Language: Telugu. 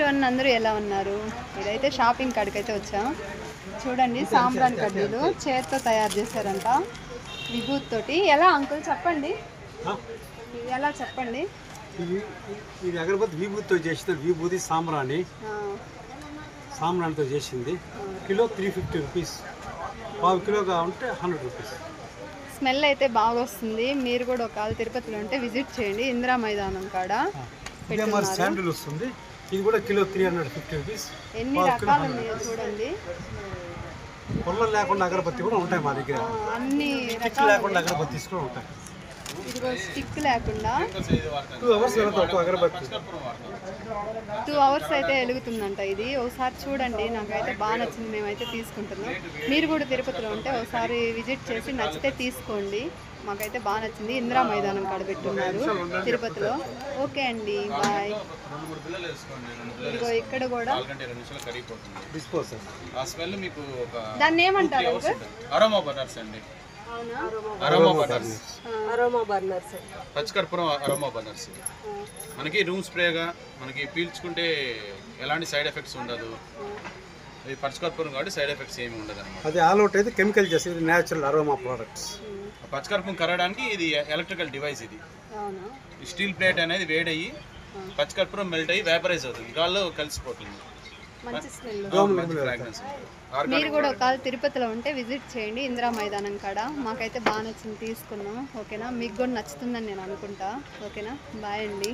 అందరూ ఎలా ఉన్నారు? ఇదైతే షాపింగ్ కాడికైతే వచ్చాం. చూడండి సాంబ్రాన్ కడ్డీలు చేతితో తయారు చేశారంట విభూతి తోటి. ఎలా అంకుల్ చెప్పండి, ఎలా చెప్పండి? ఇది అగరబత్తి విభూతితో చేసిన విభూతి సాంబ్రాణితో చేసింది. కిలో 350 రూపీస్, పావు కిలోగా ఉంటే 100 రూపీస్. స్మెల్ అయితే బాగా వస్తుంది. మీరు కూడా ఒకవేళ తిరుపతిలో ఉంటే విజిట్ చేయండి. ఇందిరా మైదానం కాడ శాండిల్ వస్తుంది. ఇది కూడా కిలో 350 రూపీస్. ఎన్ని రకాలు ఉన్నాయో చూడండి. పొలం లేకుండా అగరబత్తి కూడా ఉంటాయి మా దగ్గర. అన్ని రకాలు లేకుండా అగరబత్తి కూడా ఉంటాయి. ఇదిగో స్టిక్ లేకుండా 2 అవర్స్ అగరబత్తి 2 అవర్స్ అయితే వెలుగుతుందంట. ఇది ఒకసారి చూడండి, నాకైతే బాగా నచ్చింది. మేమైతే తీసుకుంటున్నాం. మీరు కూడా తిరుపతిలో ఉంటే ఒకసారి విజిట్ చేసి నచ్చితే తీసుకోండి. మాకైతే బాగా నచ్చింది. ఇందిరా మైదానం కాడ పెట్టున్నారు తిరుపతిలో. ఓకే అండి, బాయ్. ఇదిగో ఇక్కడ కూడా దాన్ని ఏమంటారు? పచ్చికర్పూరం అరోమా బర్నర్స్. మనకి రూమ్ స్ప్రేగా మనకి పీల్చుకుంటే ఎలాంటి సైడ్ ఎఫెక్ట్స్ ఉండదు. ఇది పచ్చికర్పూరం కాబట్టి సైడ్ ఎఫెక్ట్స్ ఏమి ఉండదు అన్నమాట. అది ఆల్ అవుట్ అయితే కెమికల్ చేసేది నేచురల్ అరోమా ప్రొడక్ట్స్. పచ్చికర్పూరం కరగడానికి ఇది ఎలక్ట్రికల్ డివైస్. ఇది స్టీల్ ప్లేట్ అనేది వేడయ్యి పచ్చికర్పూరం మెల్ట్ అయ్యి వేపరైజ్ అవుతుంది, గాల్లో కలిసిపోతుంది. మీరు కూడా ఒకవేళ తిరుపతిలో ఉంటే విజిట్ చేయండి ఇందిరా మైదానం కాడ. మాకైతే బాగా నచ్చింది, తీసుకున్నాం. ఓకేనా? మీకు కూడా నచ్చుతుందని నేను అనుకుంటా. ఓకేనా? బాయ్ అండి.